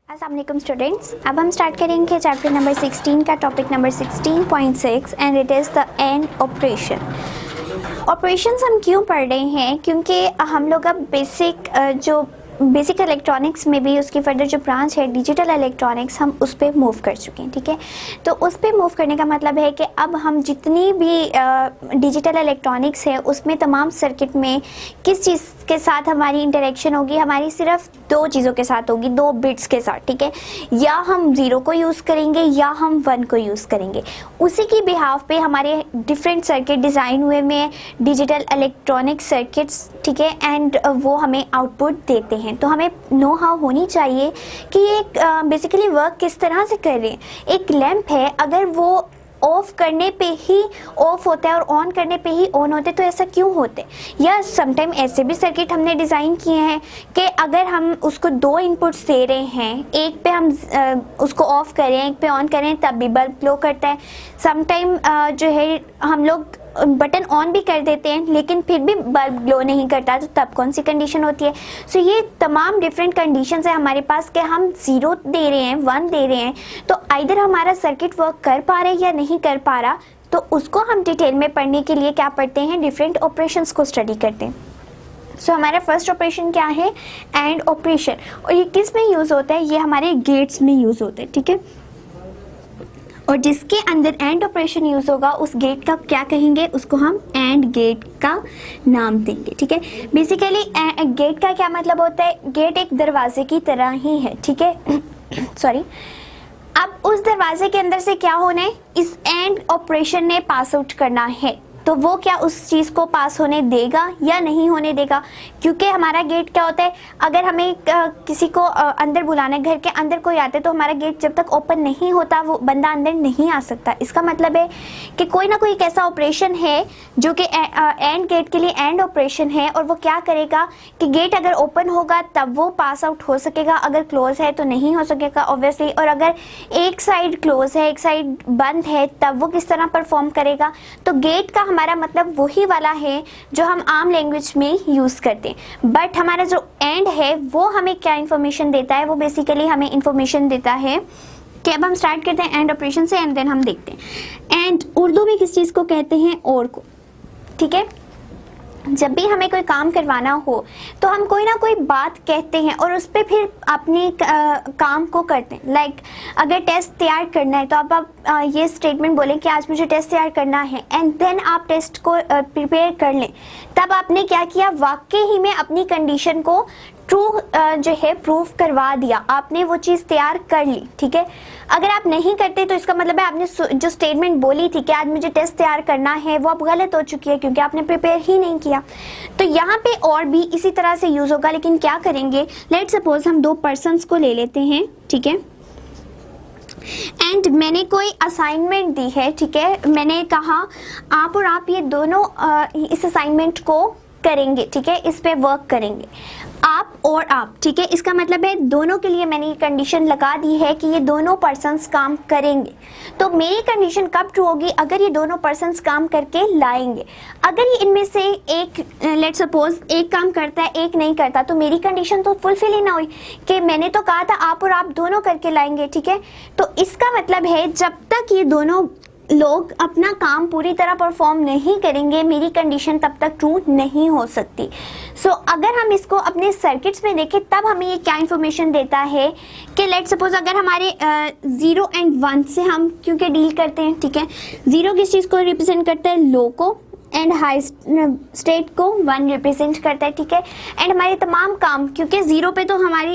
अस्सलाम वालेकुम स्टूडेंट्स, अब हम स्टार्ट करेंगे चैप्टर नंबर 16 का topic number 16.6 and it is the end operation. Operations हम क्यों पढ़ रहे हैं? क्योंकि हम लोग अब बेसिक इलेक्ट्रॉनिक्स में भी उसकी फर्दर जो ब्रांच है डिजिटल इलेक्ट्रॉनिक्स, हम उस पर मूव कर चुके हैं। ठीक है, तो उस पर मूव करने का मतलब है कि अब हम जितनी भी डिजिटल इलेक्ट्रॉनिक्स है उसमें तमाम सर्किट में किस चीज़ के साथ हमारी इंटरेक्शन होगी, हमारी सिर्फ दो चीज़ों के साथ होगी, दो बिट्स के साथ। ठीक है, या हम 0 को यूज़ करेंगे या हम 1 को यूज़ करेंगे। उसी की बिहाफ पे हमारे डिफरेंट सर्किट डिज़ाइन हुए में डिजिटल इलेक्ट्रॉनिक सर्किट्स। ठीक है, एंड वो हमें आउटपुट देते हैं। तो हमें नो हाउ होनी चाहिए कि ये बेसिकली वर्क किस तरह से कर रहे हैं। एक लैंप है, अगर वो ऑफ करने पे ही ऑफ होता है और ऑन करने पे ही ऑन होते, तो ऐसा क्यों होते? या समटाइम ऐसे भी सर्किट हमने डिज़ाइन किए हैं कि अगर हम उसको 2 इनपुट्स दे रहे हैं, एक पे हम उसको ऑफ करें, एक पे ऑन करें, तब भी बल्ब ग्लो करता है। समटाइम जो है हम लोग बटन ऑन भी कर देते हैं लेकिन फिर भी बल्ब ग्लो नहीं करता, तो तब कौन सी कंडीशन होती है? सो ये तमाम डिफरेंट कंडीशंस है हमारे पास कि हम 0 दे रहे हैं, 1 दे रहे हैं, तो आइदर हमारा सर्किट वर्क कर पा रहा है या नहीं कर पा रहा। तो उसको हम डिटेल में पढ़ने के लिए क्या पढ़ते हैं, डिफरेंट ऑपरेशंस को स्टडी करते हैं। सो हमारा फर्स्ट ऑपरेशन क्या है? And operation. और ये किस में यूज़ होता है? ये हमारे गेट्स में यूज़ होता है। ठीक है, और जिसके अंदर एंड ऑपरेशन यूज़ होगा उस गेट का क्या कहेंगे? उसको हम एंड गेट का नाम देंगे। ठीक है, बेसिकली गेट का क्या मतलब होता है? गेट एक दरवाजे की तरह ही है। ठीक है सॉरी, अब उस दरवाजे के अंदर से क्या होना है? इस एंड ऑपरेशन ने पास आउट करना है, तो वो क्या उस चीज़ को पास होने देगा या नहीं होने देगा? क्योंकि हमारा गेट क्या होता है, अगर हमें किसी को अंदर बुलाना है, घर के अंदर कोई आते, तो हमारा गेट जब तक ओपन नहीं होता वो बंदा अंदर नहीं आ सकता। इसका मतलब है कि कोई ना कोई एक ऐसा ऑपरेशन है जो कि एंड गेट के लिए एंड ऑपरेशन है, और वो क्या करेगा कि गेट अगर ओपन होगा तब वो पास आउट हो सकेगा, अगर क्लोज है तो नहीं हो सकेगा ऑब्वियसली। और अगर एक साइड क्लोज है, एक साइड बंद है, तब वो किस तरह परफॉर्म करेगा? तो गेट का हमारा मतलब वही वाला है जो हम आम लैंग्वेज में यूज़ करते हैं। बट हमारा जो एंड है वो हमें क्या इन्फॉर्मेशन देता है? वो बेसिकली हमें इन्फॉर्मेशन देता है कि अब हम स्टार्ट करते हैं एंड ऑपरेशन से, एंड देन हम देखते हैं एंड उर्दू में किस चीज़ को कहते हैं? और को। ठीक है, जब भी हमें कोई काम करवाना हो तो हम कोई ना कोई बात कहते हैं और उस पर फिर अपने काम को करते हैं। लाइक अगर टेस्ट तैयार करना है तो आप ये स्टेटमेंट बोलें कि आज मुझे टेस्ट तैयार करना है, एंड देन आप टेस्ट को प्रिपेयर कर लें। तब आपने क्या किया? वाकई ही में अपनी कंडीशन को ट्रू जो है प्रूफ करवा दिया, आपने वो चीज़ तैयार कर ली। ठीक है, अगर आप नहीं करते तो इसका मतलब है आपने जो स्टेटमेंट बोली थी कि आज मुझे टेस्ट तैयार करना है, वो अब गलत हो चुकी है क्योंकि आपने प्रिपेयर ही नहीं किया। तो यहाँ पे और भी इसी तरह से यूज़ होगा, लेकिन क्या करेंगे? लेट सपोज हम 2 पर्सन्स को ले लेते हैं। ठीक है, एंड मैंने कोई असाइनमेंट दी है। ठीक है, मैंने कहा आप और आप ये दोनों इस असाइनमेंट को करेंगे। ठीक है, इस पे वर्क करेंगे, आप और आप। ठीक है, इसका मतलब है दोनों के लिए मैंने ये कंडीशन लगा दी है कि ये दोनों पर्सन्स काम करेंगे। तो मेरी कंडीशन कब ट्रू होगी? अगर ये दोनों पर्सन्स काम करके लाएंगे। अगर ये इनमें से एक लेट सपोज एक काम करता है, एक नहीं करता, तो मेरी कंडीशन तो फुलफिल ही ना हुई कि मैंने तो कहा था आप और आप दोनों करके लाएंगे। ठीक है, तो इसका मतलब है जब तक ये दोनों लोग अपना काम पूरी तरह परफॉर्म नहीं करेंगे, मेरी कंडीशन तब तक ट्रू नहीं हो सकती। सो अगर हम इसको अपने सर्किट्स में देखें तब हमें ये क्या इन्फॉर्मेशन देता है कि लेट सपोज अगर हमारे 0 एंड 1 से हम क्योंकि डील करते हैं। ठीक है, 0 किस चीज़ को रिप्रेजेंट करता है? लो को, एंड हाई स्टेट को 1 रिप्रेजेंट करता है। ठीक है, एंड हमारे तमाम काम क्योंकि 0 पे तो हमारी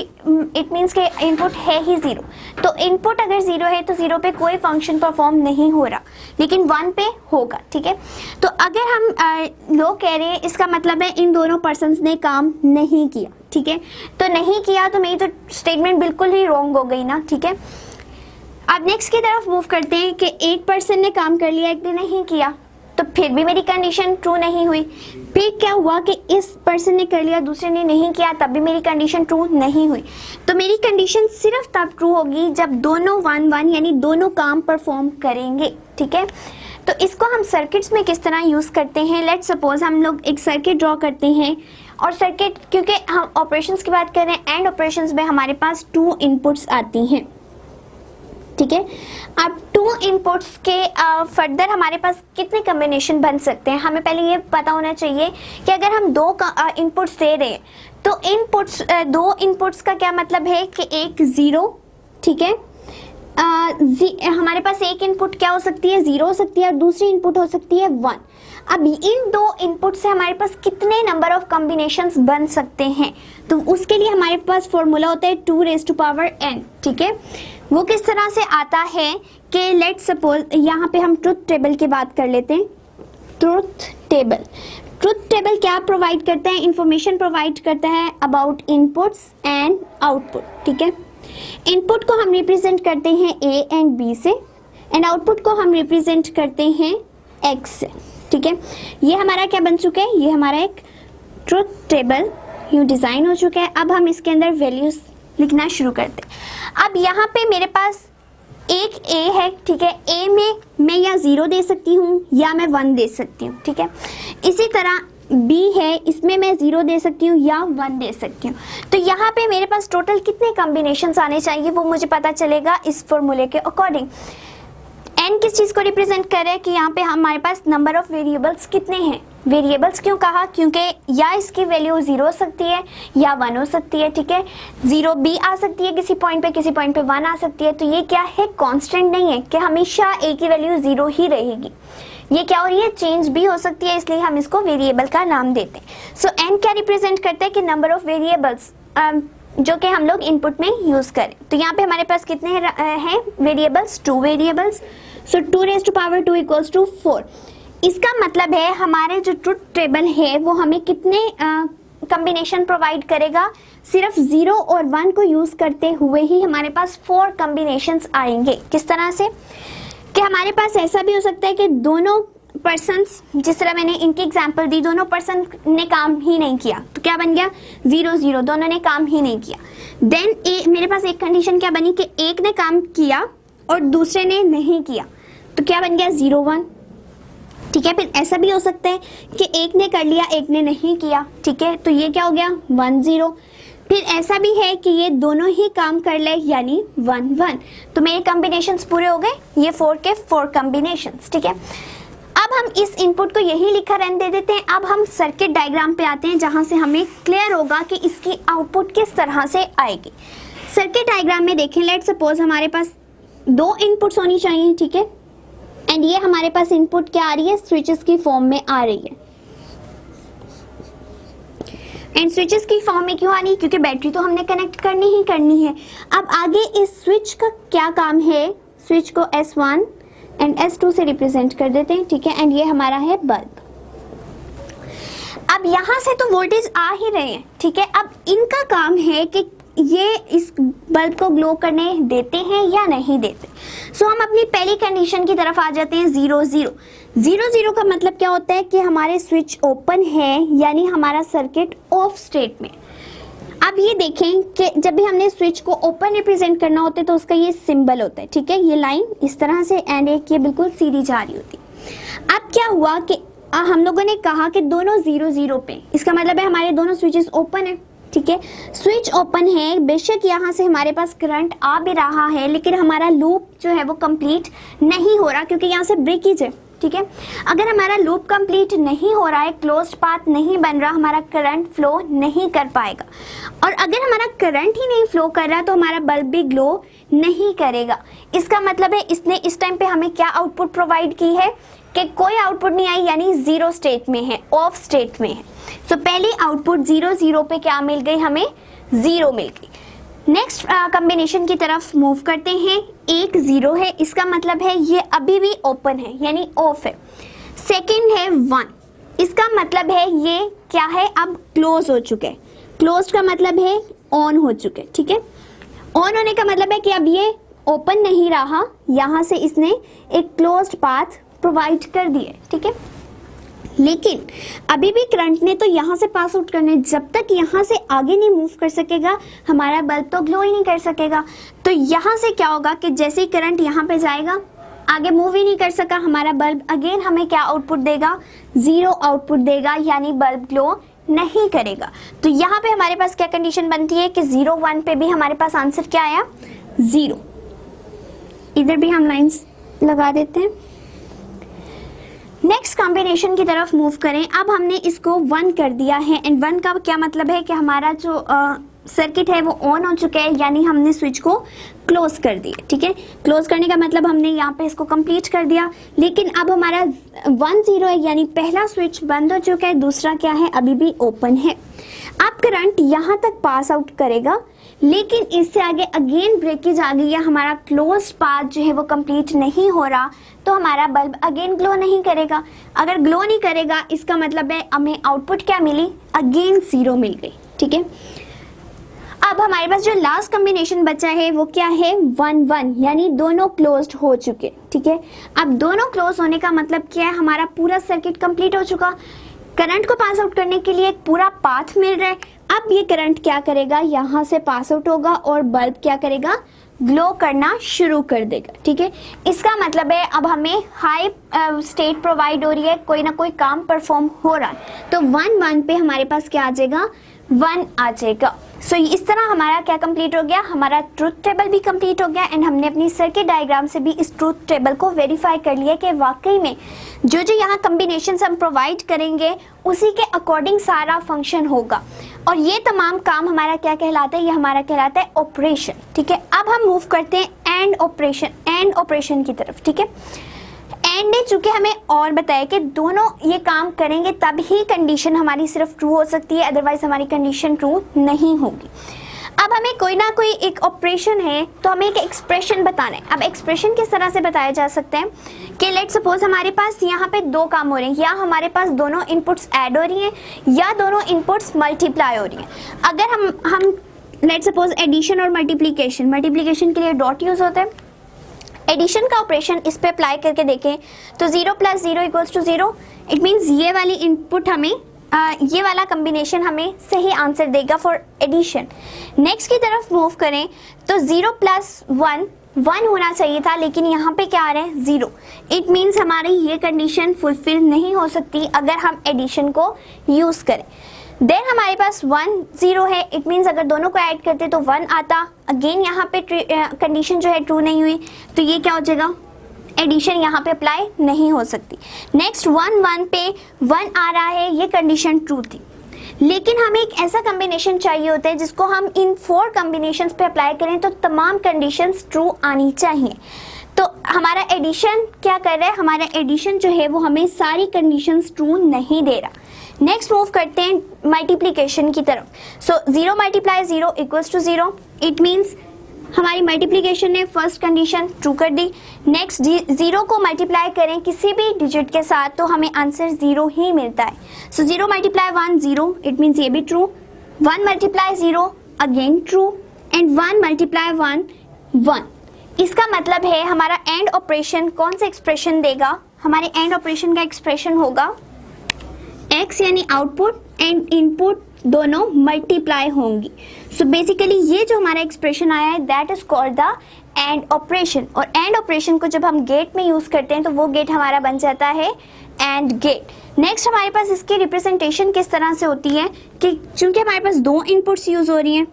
इट मीन्स के इनपुट है ही 0, तो इनपुट अगर 0 है तो 0 पे कोई फंक्शन परफॉर्म नहीं हो रहा, लेकिन 1 पे होगा। ठीक है, तो अगर हम लो कह रहे हैं इसका मतलब है इन दोनों पर्सन्स ने काम नहीं किया। ठीक है, तो नहीं किया तो मेरी तो स्टेटमेंट बिल्कुल ही रॉन्ग हो गई ना। ठीक है, अब नेक्स्ट की तरफ मूव करते हैं कि एक पर्सन ने काम कर लिया, एक ने नहीं किया, तो फिर भी मेरी कंडीशन ट्रू नहीं हुई। फिर क्या हुआ कि इस पर्सन ने कर लिया, दूसरे ने नहीं किया, तब भी मेरी कंडीशन ट्रू नहीं हुई। तो मेरी कंडीशन सिर्फ तब ट्रू होगी जब दोनों 1-1 यानी दोनों काम परफॉर्म करेंगे। ठीक है, तो इसको हम सर्किट्स में किस तरह यूज़ करते हैं, लेट्स सपोज हम लोग एक सर्किट ड्रॉ करते हैं और सर्किट, क्योंकि हम ऑपरेशंस की बात कर रहे हैं, एंड ऑपरेशंस में हमारे पास 2 इनपुट्स आती हैं, ठीक है। अब 2 इनपुट्स के फर्दर हमारे पास कितने कॉम्बिनेशन बन सकते हैं, हमें पहले ये पता होना चाहिए कि अगर हम 2 इनपुट्स दे रहे हैं तो 2 इनपुट्स का क्या मतलब है कि एक 0, ठीक है, हमारे पास एक इनपुट क्या हो सकती है, 0 हो सकती है, और दूसरी इनपुट हो सकती है 1। अब इन 2 इनपुट से हमारे पास कितने नंबर ऑफ कॉम्बिनेशंस बन सकते हैं, तो उसके लिए हमारे पास फॉर्मूला होता है 2n, ठीक है। वो किस तरह से आता है कि लेट्स सपोज यहाँ पे हम ट्रुथ टेबल की बात कर लेते हैं। ट्रुथ टेबल क्या प्रोवाइड करता है, इंफॉर्मेशन प्रोवाइड करता है अबाउट इनपुट्स एंड आउटपुट, ठीक है। इनपुट को हम रिप्रेजेंट करते हैं A एंड B से, एंड आउटपुट को हम रिप्रेजेंट करते हैं X से, ठीक है। ये हमारा क्या बन चुका है, ये हमारा एक ट्रुथ टेबल यूँ डिज़ाइन हो चुका है। अब हम इसके अंदर वैल्यूज लिखना शुरू करते हैं। अब यहाँ पे मेरे पास एक A है, ठीक है। A में मैं या 0 दे सकती हूँ या मैं 1 दे सकती हूँ, ठीक है। इसी तरह B है, इसमें मैं 0 दे सकती हूँ या 1 दे सकती हूँ। तो यहाँ पे मेरे पास टोटल कितने कॉम्बिनेशंस आने चाहिए वो मुझे पता चलेगा इस फॉर्मूले के अकॉर्डिंग। n किस चीज़ को रिप्रेजेंट कर रहा है कि यहाँ पे हमारे पास नंबर ऑफ वेरिएबल्स कितने हैं। वेरिएबल्स क्यों कहा, क्योंकि या इसकी वैल्यू 0 हो सकती है या 1 हो सकती है, ठीक है। 0 भी आ सकती है किसी पॉइंट पे 1 आ सकती है। तो ये क्या है, कांस्टेंट नहीं है कि हमेशा a की वैल्यू 0 ही रहेगी। ये क्या हो रही है, चेंज भी हो सकती है, इसलिए हम इसको वेरिएबल का नाम देते हैं। सो n क्या रिप्रेजेंट करता है कि नंबर ऑफ वेरिएबल्स जो कि हम लोग इनपुट में यूज करें। तो यहाँ पे हमारे पास कितने हैं variables, 2 variables. So 2⁻² equals to 4। इसका मतलब है हमारे जो ट्रुथ टेबल है वो हमें कितने कॉम्बिनेशन प्रोवाइड करेगा, सिर्फ 0 और 1 को यूज करते हुए ही हमारे पास 4 कॉम्बिनेशंस आएंगे। किस तरह से कि हमारे पास ऐसा भी हो सकता है कि दोनों पर्सन्स, जिस तरह मैंने इनकी एग्जांपल दी, दोनों पर्सन ने काम ही नहीं किया, तो क्या बन गया 0-0, दोनों ने काम ही नहीं किया। देन मेरे पास एक कंडीशन क्या बनी कि एक ने काम किया और दूसरे ने नहीं किया, तो क्या बन गया 0-1, ठीक है। फिर ऐसा भी हो सकता है कि एक ने कर लिया एक ने नहीं किया, ठीक है, तो ये क्या हो गया 1-0। फिर ऐसा भी है कि ये दोनों ही काम कर ले, यानी 1-1। तो मेरे कॉम्बिनेशंस पूरे हो गए, ये 4 के 4 कॉम्बिनेशंस, ठीक है। अब हम इस इनपुट को यही लिखा रहने दे देते हैं। अब हम सर्किट डायग्राम पे आते हैं जहां से हमें क्लियर होगा कि इसकी आउटपुट किस तरह से आएगी। सर्किट डायग्राम में देखें, लेट्स सपोज हमारे पास 2 इनपुट्स होनी चाहिए, ठीक है। एंड ये हमारे पास इनपुट क्या आ रही है, स्विचेस की फॉर्म में आ रही है। एंड स्विचेस की फॉर्म में क्यों आ रही है, क्योंकि बैटरी तो हमने कनेक्ट करनी ही करनी है। अब आगे इस स्विच का क्या काम है, स्विच को S1 एंड S2 से रिप्रेजेंट कर देते हैं, ठीक है। एंड ये हमारा है बल्ब। अब यहाँ से तो वोल्टेज आ ही रहे हैं, ठीक है। अब इनका काम है कि ये इस बल्ब को ग्लो करने देते हैं या नहीं देते। सो हम अपनी पहली कंडीशन की तरफ आ जाते हैं, 0-0। 0-0 का मतलब क्या होता है कि हमारे स्विच ओपन है, यानी हमारा सर्किट ऑफ स्टेट में। अब ये देखें कि जब भी हमने स्विच को ओपन रिप्रेजेंट करना होता है तो उसका ये सिंबल होता है, ठीक है। ये लाइन इस तरह से एंड एक ये बिल्कुल सीधी जा रही होती है। अब क्या हुआ कि हम लोगों ने कहा कि दोनों 0-0 पे, इसका मतलब है हमारे दोनों स्विचेस ओपन है, ठीक है। स्विच ओपन है, बेशक यहाँ से हमारे पास करंट आ भी रहा है, लेकिन हमारा लूप जो है वो कंप्लीट नहीं हो रहा क्योंकि यहाँ से ब्रेकेज है, ठीक है। अगर हमारा लूप कंप्लीट नहीं हो रहा है, क्लोज्ड पाथ नहीं बन रहा, हमारा करंट फ्लो नहीं कर पाएगा। और अगर हमारा करंट ही नहीं फ्लो कर रहा तो हमारा बल्ब भी ग्लो नहीं करेगा। इसका मतलब है इसने इस टाइम पे हमें क्या आउटपुट प्रोवाइड की है कि कोई आउटपुट नहीं आई, यानी 0 स्टेट में है, ऑफ स्टेट में है। सो पहली आउटपुट 0-0 पे क्या मिल गई, हमें 0 मिल गई। नेक्स्ट कॉम्बिनेशन की तरफ मूव करते हैं। 1-0 है, इसका मतलब है ये अभी भी ओपन है, यानी ऑफ है। सेकंड है 1, इसका मतलब है ये क्या है, अब क्लोज हो चुके हैं। क्लोज का मतलब है ऑन हो चुके, ठीक है। ऑन होने का मतलब है कि अब ये ओपन नहीं रहा, यहाँ से इसने एक क्लोज्ड पाथ प्रोवाइड कर दिए, ठीक है। लेकिन अभी भी करंट ने तो यहाँ से पास आउट करने, जब तक यहाँ से आगे नहीं मूव कर सकेगा हमारा बल्ब तो ग्लो ही नहीं कर सकेगा। तो यहाँ से क्या होगा कि जैसे ही करंट यहाँ पे जाएगा आगे मूव ही नहीं कर सका हमारा बल्ब, अगेन हमें क्या आउटपुट देगा, 0 आउटपुट देगा, यानी बल्ब ग्लो नहीं करेगा। तो यहाँ पे हमारे पास क्या कंडीशन बनती है कि 0 1 पे भी हमारे पास आंसर क्या आया, 0। इधर भी हम लाइंस लगा देते हैं। नेक्स्ट कॉम्बिनेशन की तरफ मूव करें। अब हमने इसको 1 कर दिया है, एंड 1 का क्या मतलब है कि हमारा जो सर्किट है वो ऑन हो चुका है, यानी हमने स्विच को क्लोज कर दिया। ठीक है, क्लोज करने का मतलब हमने यहाँ पे इसको कंप्लीट कर दिया। लेकिन अब हमारा 1 0 है, यानी पहला स्विच बंद हो चुका है, दूसरा क्या है, अभी भी ओपन है। अब करंट यहाँ तक पास आउट करेगा, लेकिन इससे आगे अगेन ब्रेकेज आ गई है, हमारा क्लोज पाथ जो है वो कंप्लीट नहीं हो रहा, तो हमारा बल्ब अगेन ग्लो नहीं करेगा। अगर ग्लो नहीं करेगा इसका मतलब है हमें आउटपुट क्या मिली, अगेन 0 मिल गई। ठीक है, अब हमारे पास जो लास्ट कॉम्बिनेशन बचा है वो क्या है, 1 1, यानी दोनों क्लोज्ड हो चुके। ठीक है, अब दोनों क्लोज होने का मतलब क्या है, हमारा पूरा सर्किट कंप्लीट हो चुका, करंट को पास आउट करने के लिए एक पूरा पाथ मिल रहा है। अब ये करंट क्या करेगा, यहाँ से पास आउट होगा और बल्ब क्या करेगा, ग्लो करना शुरू कर देगा। ठीक है, इसका मतलब है अब हमें हाई स्टेट प्रोवाइड हो रही है, कोई ना कोई काम परफॉर्म हो रहा है, तो 1 1 पे हमारे पास क्या आ जाएगा, 1 आ जाएगा। सो इस तरह हमारा क्या कंप्लीट हो गया, हमारा ट्रूथ टेबल भी कंप्लीट हो गया, एंड हमने अपनी सर्किट डायग्राम से भी इस ट्रूथ टेबल को वेरीफाई कर लिया कि वाकई में जो जो यहाँ कम्बिनेशंस हम प्रोवाइड करेंगे उसी के अकॉर्डिंग सारा फंक्शन होगा। और ये तमाम काम हमारा क्या कहलाता है, ये हमारा कहलाता है ऑपरेशन। ठीक है, अब हम मूव करते हैं एंड ऑपरेशन की तरफ। ठीक है, एंड ने चूंकि हमें और बताया कि दोनों ये काम करेंगे तब ही कंडीशन हमारी सिर्फ ट्रू हो सकती है, अदरवाइज हमारी कंडीशन ट्रू नहीं होगी। अब हमें कोई ना कोई एक ऑपरेशन है तो हमें एक एक्सप्रेशन बताना है। अब एक्सप्रेशन किस तरह से बताया जा सकता है कि लेट सपोज हमारे पास यहाँ पे 2 काम हो रहे हैं, या हमारे पास दोनों इनपुट्स ऐड हो रही हैं या दोनों इनपुट्स मल्टीप्लाई हो रही हैं। अगर हम लेट सपोज एडिशन और मल्टीप्लिकेशन के लिए डॉट यूज होता है, एडिशन का ऑपरेशन इस पे अप्लाई करके देखें तो 0 + 0 = 0। इट मीन्स ये वाली इनपुट हमें ये वाला कम्बिनेशन हमें सही आंसर देगा फॉर एडिशन। नेक्स्ट की तरफ मूव करें तो 0 + 1 1 होना चाहिए था, लेकिन यहाँ पे क्या आ रहा है, 0। इट मीन्स हमारी ये कंडीशन फुलफिल नहीं हो सकती अगर हम एडिशन को यूज करें। देन हमारे पास 1 0 है, इट मीन्स अगर दोनों को ऐड करते तो 1 आता। अगेन यहाँ पे कंडीशन जो है ट्रू नहीं हुई, तो ये क्या हो जाएगा, एडिशन यहाँ पे अप्लाई नहीं हो सकती। नेक्स्ट 1 1 पे 1 आ रहा है, ये कंडीशन ट्रू थी, लेकिन हमें एक ऐसा कॉम्बिनेशन चाहिए होता है जिसको हम इन 4 कॉम्बिनेशंस पे अप्लाई करें तो तमाम कंडीशंस ट्रू आनी चाहिए। तो हमारा एडिशन क्या कर रहा है, हमारा एडिशन जो है वो हमें सारी कंडीशंस ट्रू नहीं दे रहा। नेक्स्ट मूव करते हैं मल्टीप्लिकेशन की तरफ। सो 0 × 0 = 0। इट मीन्स हमारी मल्टीप्लिकेशन ने फर्स्ट कंडीशन ट्रू कर दी। नेक्स्ट 0 को मल्टीप्लाई करें किसी भी डिजिट के साथ तो हमें आंसर 0 ही मिलता है। सो 0 × 1 0, इट मीन्स ये भी ट्रू। 1 × 0 again true, and 1 × 1 1। इसका मतलब है हमारा एंड ऑपरेशन कौन सा एक्सप्रेशन देगा, हमारे एंड ऑपरेशन का एक्सप्रेशन होगा x यानी आउटपुट एंड इनपुट दोनों मल्टीप्लाई होंगी। सो बेसिकली ये जो हमारा एक्सप्रेशन आया है that is called the end operation. और एंड ऑपरेशन को जब हम गेट में यूज करते हैं तो वो गेट हमारा बन जाता है एंड गेट। नेक्स्ट हमारे पास इसकी रिप्रेजेंटेशन किस तरह से होती है कि चूंकि हमारे पास 2 इनपुट्स यूज हो रही हैं,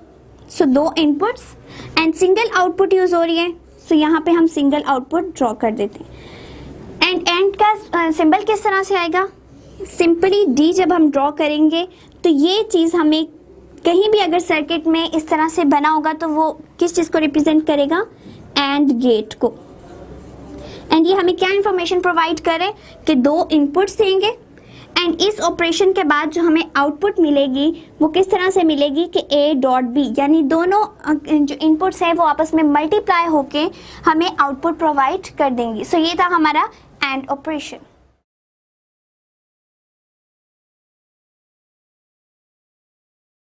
सो 2 inputs and single output use हो रही है, सो यहाँ पे हम सिंगल आउटपुट ड्रॉ कर देते हैं। एंड का सिंबल किस तरह से आएगा, सिंपली D जब हम ड्रॉ करेंगे तो ये चीज़ हमें कहीं भी अगर सर्किट में इस तरह से बना होगा तो वो किस चीज़ को रिप्रेजेंट करेगा, एंड गेट को। एंड ये हमें क्या इंफॉर्मेशन प्रोवाइड करे कि 2 इनपुट्स देंगे, एंड इस ऑपरेशन के बाद जो हमें आउटपुट मिलेगी वो किस तरह से मिलेगी कि A.B, यानी दोनों जो इनपुट्स हैं वो आपस में मल्टीप्लाई होके हमें आउटपुट प्रोवाइड कर देंगी। सो ये था हमारा एंड ऑपरेशन।